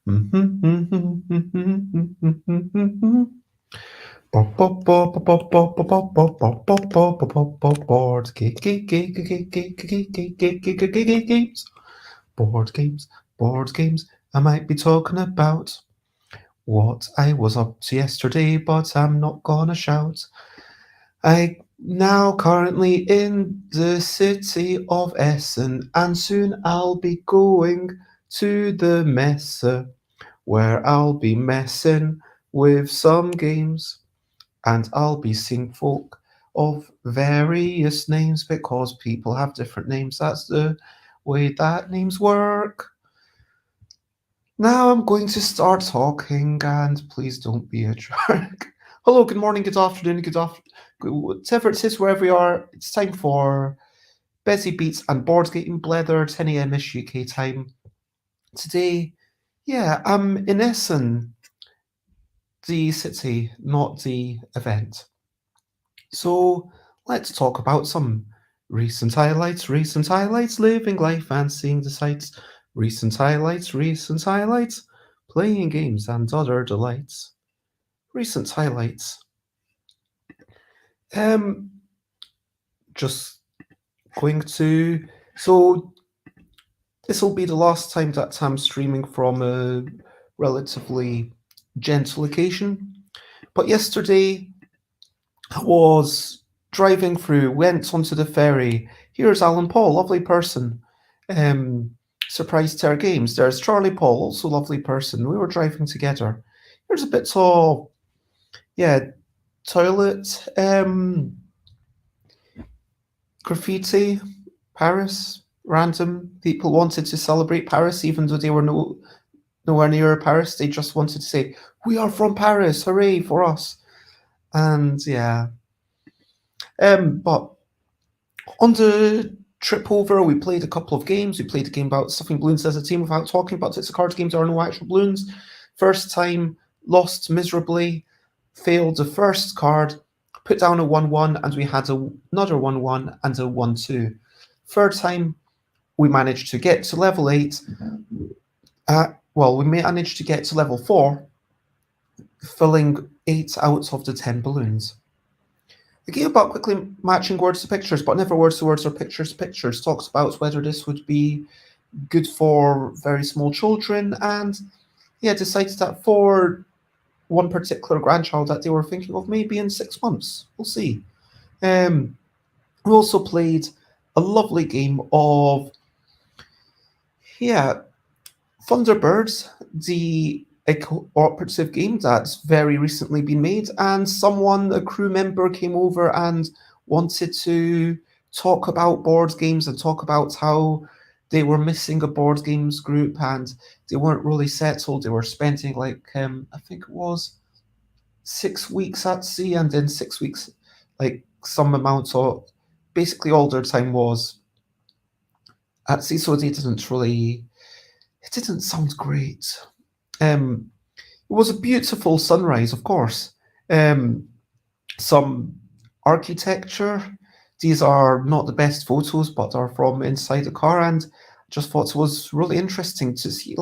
Games, board games, board games. I might be talking about what I was up to yesterday, but I'm not gonna shout. I now currently in the city of Essen, and soon I'll be going to the messe, where I'll be messing with some games, and I'll be seeing folk of various names because people have different names. That's the way that names work. Now I'm going to start talking, and please don't be a jerk. Hello, good morning, good afternoon, whatever it is, wherever you are. It's time for Busy Beats and Board Game Blether, 10 a.m.ish UK time. Today, yeah, I'm in Essen, the city, not the event. So let's talk about some recent highlights, living life and seeing the sights. Recent highlights, playing games and other delights. Recent highlights. Um, just going to. So this will be the last time that I'm streaming from a relatively gentle occasion. But yesterday I was driving through, went onto the ferry. Here's Alan Paul, lovely person. Um, Surprise Terror Games. There's Charlie Paul, also lovely person. We were driving together. Here's a bit of, yeah, toilet, graffiti, Paris. Random people wanted to celebrate Paris, even though they were nowhere near Paris. They just wanted to say, "We are from Paris! Hooray for us!" And yeah, but on the trip over, we played a couple of games. We played a game about stuffing balloons as a team without talking about it. It's a card game. There are no actual balloons. First time, lost miserably, failed the first card, put down a 1-1, and we had another 1-1 and a 1-2. Third time, we managed to get to level 8. We managed to get to level 4, filling 8 out of the 10 balloons. The game about quickly matching words to pictures, but never words to words or pictures to pictures, talks about whether this would be good for very small children, and decided that for one particular grandchild that they were thinking of, maybe in 6 months. We'll see. We also played a lovely game of Thunderbirds, the cooperative game that's very recently been made, and a crew member came over and wanted to talk about board games and talk about how they were missing a board games group and they weren't really settled. They were spending I think it was 6 weeks at sea, and in 6 weeks, some amount of basically all their time was at sea, so it didn't sound great. It was a beautiful sunrise, of course. Some architecture. These are not the best photos, but are from inside the car, and just thought it was really interesting to see.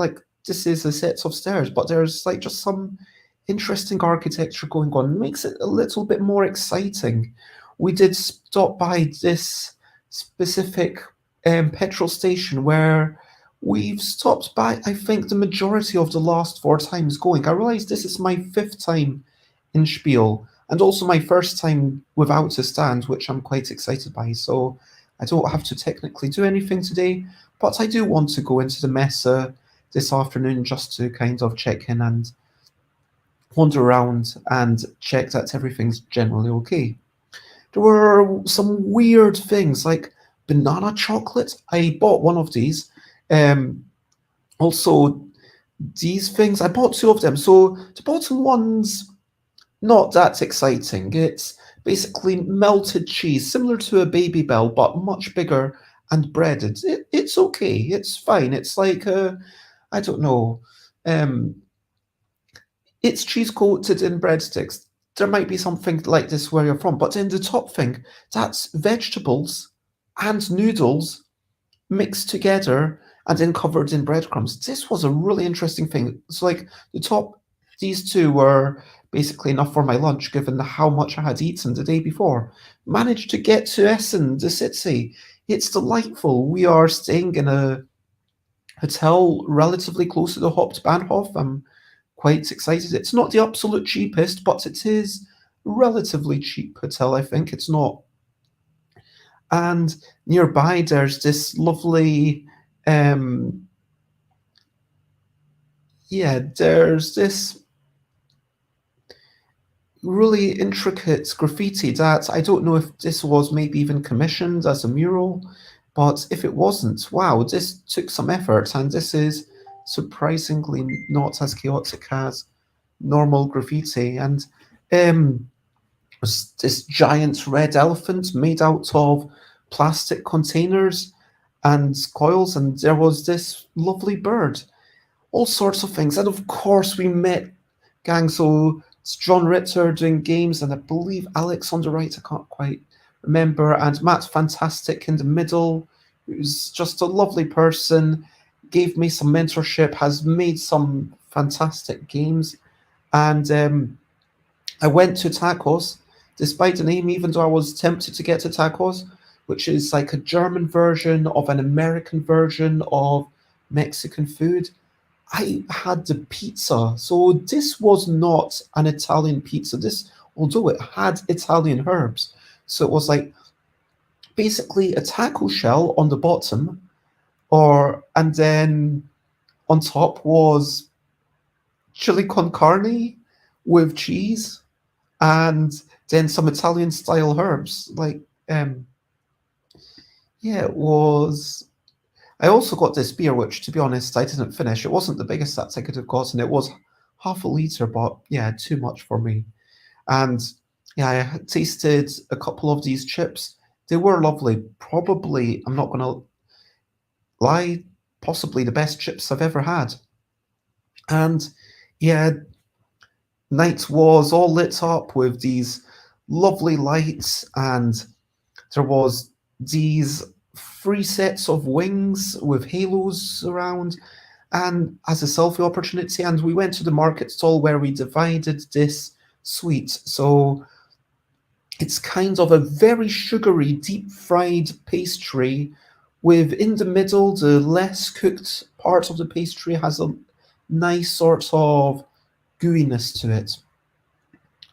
This is a set of stairs, but there's just some interesting architecture going on. It makes it a little bit more exciting. We did stop by this specific petrol station where we've stopped by, I think, the majority of the last 4 times going. I realize this is my 5th time in Spiel, and also my first time without a stand, which I'm quite excited by. So I don't have to technically do anything today, but I do want to go into the messe this afternoon just to kind of check in and wander around and check that everything's generally okay. There were some weird things like banana chocolate. I bought one of these. Also, these things, I bought 2 of them. So the bottom one's not that exciting. It's basically melted cheese, similar to a Baby Bell, but much bigger and breaded. It's okay. It's fine. It's I don't know. It's cheese coated in breadsticks. There might be something like this where you're from, but in the top thing, that's vegetables and noodles mixed together, and then covered in breadcrumbs. This was a really interesting thing. So like the top, these two were basically enough for my lunch, given how much I had eaten the day before. Managed to get to Essen, the city. It's delightful. We are staying in a hotel relatively close to the Hauptbahnhof. I'm quite excited. It's not the absolute cheapest, but it is relatively cheap hotel, I think. It's not. And nearby, there's this lovely, there's this really intricate graffiti that I don't know if this was maybe even commissioned as a mural, but if it wasn't, wow, this took some effort, and this is surprisingly not as chaotic as normal graffiti. And was this giant red elephant made out of plastic containers and coils, and there was this lovely bird, all sorts of things. And of course, we met gang. So it's John Ritter doing games, and I believe Alex on the right, I can't quite remember, and Matt Fantastic in the middle, who's just a lovely person, gave me some mentorship, has made some fantastic games. And I went to Tacos, despite the name, even though I was tempted to get to Tacos, which is like a German version of an American version of Mexican food. I had the pizza. So this was not an Italian pizza. This, although it had Italian herbs. So it was like basically a taco shell on the bottom, and then on top was chili con carne with cheese, and then some Italian style herbs. Like it was. I also got this beer, which, to be honest, I didn't finish. It wasn't the biggest that I could have gotten. It was half a liter, but yeah, too much for me. And yeah, I had tasted a couple of these chips. They were lovely. Probably, I'm not going to lie, possibly the best chips I've ever had. And yeah, night was all lit up with these lovely lights, and there was these 3 sets of wings with halos around, and as a selfie opportunity. And we went to the market stall where we divided this sweet. So it's kind of a very sugary, deep fried pastry with, in the middle, the less cooked part of the pastry has a nice sort of gooiness to it.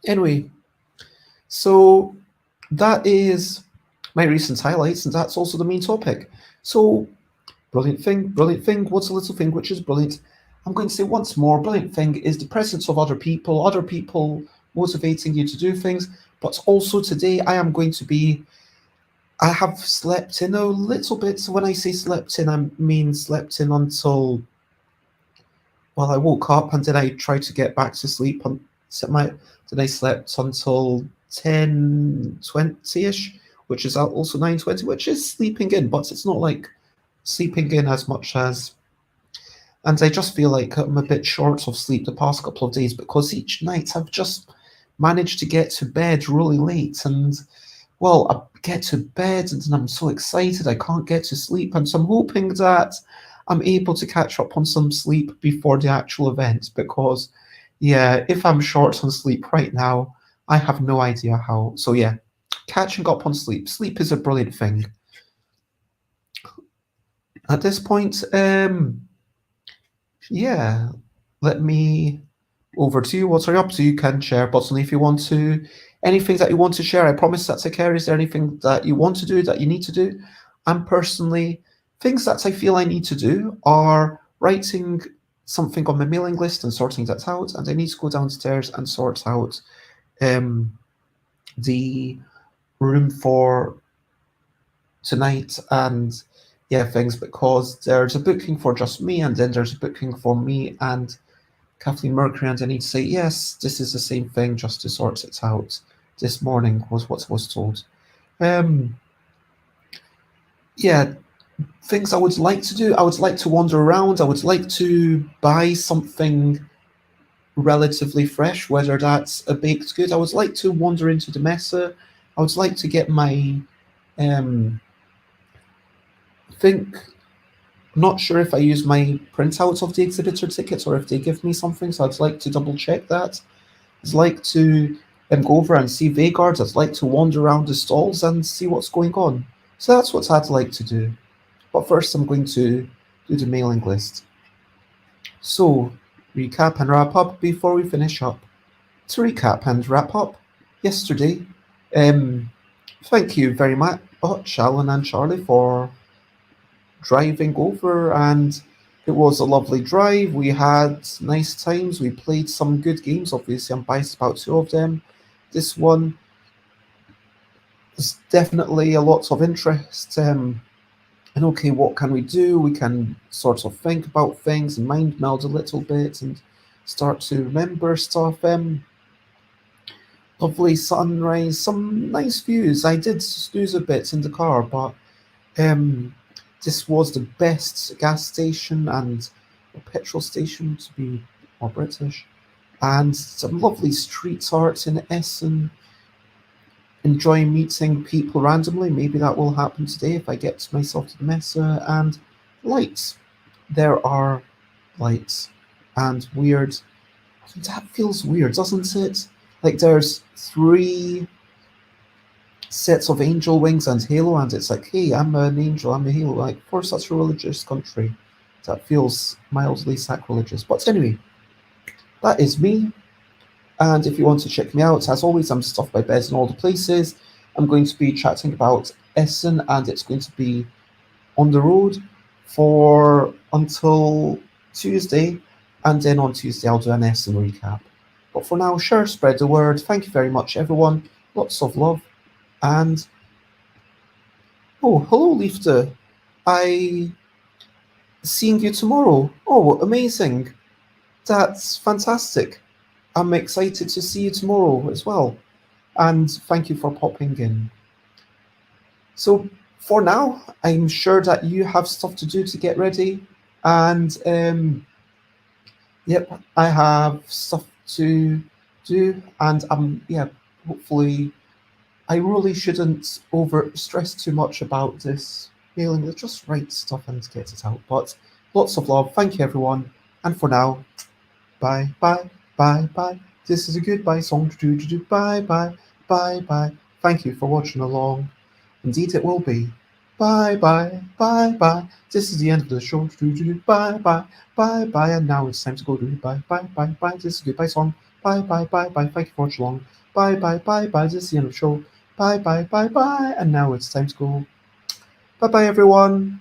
Anyway, so that is my recent highlights, and that's also the main topic. So, brilliant thing, what's a little thing which is brilliant? I'm going to say once more, brilliant thing is the presence of other people motivating you to do things. But also today I have slept in a little bit. So when I say slept in, I mean slept in until, well, I woke up and then I tried to get back to sleep. Then I slept until 10:20ish, which is also 9:20, which is sleeping in, but it's not like sleeping in as much as. And I just feel like I'm a bit short of sleep the past couple of days, because each night I've just managed to get to bed really late. And, well, I get to bed and then I'm so excited I can't get to sleep. And so I'm hoping that I'm able to catch up on some sleep before the actual event, because, yeah, if I'm short on sleep right now, I have no idea how. So, yeah, catching up on sleep. Sleep is a brilliant thing. At this point, yeah, let me over to you. What are you up to? You can share, but only if you want to. Anything that you want to share, I promise that's okay. Is there anything that you want to do, that you need to do? And personally, things that I feel I need to do are writing something on my mailing list and sorting that out. And I need to go downstairs and sort out the room for tonight and things, because there's a booking for just me, and then there's a booking for me and Kathleen Mercury, and I need to say, yes, this is the same thing, just to sort it out. This morning was what I was told. Things I would like to do. I would like to wander around. I would like to buy something relatively fresh, whether that's a baked good. I would like to wander into the Messe. I would like to get my I'm not sure if I use my printouts of the exhibitor tickets or if they give me something, so I'd like to double check that. I'd like to go over and see Vagard. I'd like to wander around the stalls and see what's going on. So that's what I'd like to do. But first, I'm going to do the mailing list. So, recap and wrap up before we finish up. To recap and wrap up, yesterday, um, thank you very much, Alan and Charlie, for driving over, and it was a lovely drive. We had nice times. We played some good games. Obviously, I'm biased about two of them. This one was definitely a lot of interest. And okay, what can we do? We can sort of think about things and mind meld a little bit and start to remember stuff. Lovely sunrise, some nice views. I did snooze a bit in the car, but um, this was the best gas station and petrol station, to be more British, and some lovely street art in Essen. Enjoy meeting people randomly. Maybe that will happen today if I get myself to the messe. And lights. There are lights. And weird. That feels weird, doesn't it? Like there's three sets of angel wings and halo, and it's like, hey, I'm an angel, I'm a halo. Like, for such a religious country, that feels mildly sacrilegious. But anyway, that is me. And if you want to check me out, as always, I'm stuff by Bez in all the places. I'm going to be chatting about Essen, and it's going to be on the road for until Tuesday, and then on Tuesday I'll do an Essen recap. But for now, sure, spread the word. Thank you very much, everyone. Lots of love, and oh, hello, Leifte. I seeing you tomorrow. Oh, amazing! That's fantastic. I'm excited to see you tomorrow as well. And thank you for popping in. So for now, I'm sure that you have stuff to do to get ready, and yep, I have stuff to do, and yeah, hopefully, I really shouldn't over stress too much about this feeling. Let's just write stuff and get it out. But lots of love, thank you everyone, and for now, bye bye bye bye. This is a goodbye song. Do do do bye bye bye bye. Thank you for watching along. Indeed, it will be. Bye bye bye bye. This is the end of the show. Do do do bye bye bye bye. And now it's time to go. Do bye bye bye bye. This is a goodbye song. Bye bye bye bye. Thank you for watching along. Bye bye bye bye. This is the end of the show. Bye bye bye bye. And now it's time to go. Bye bye everyone.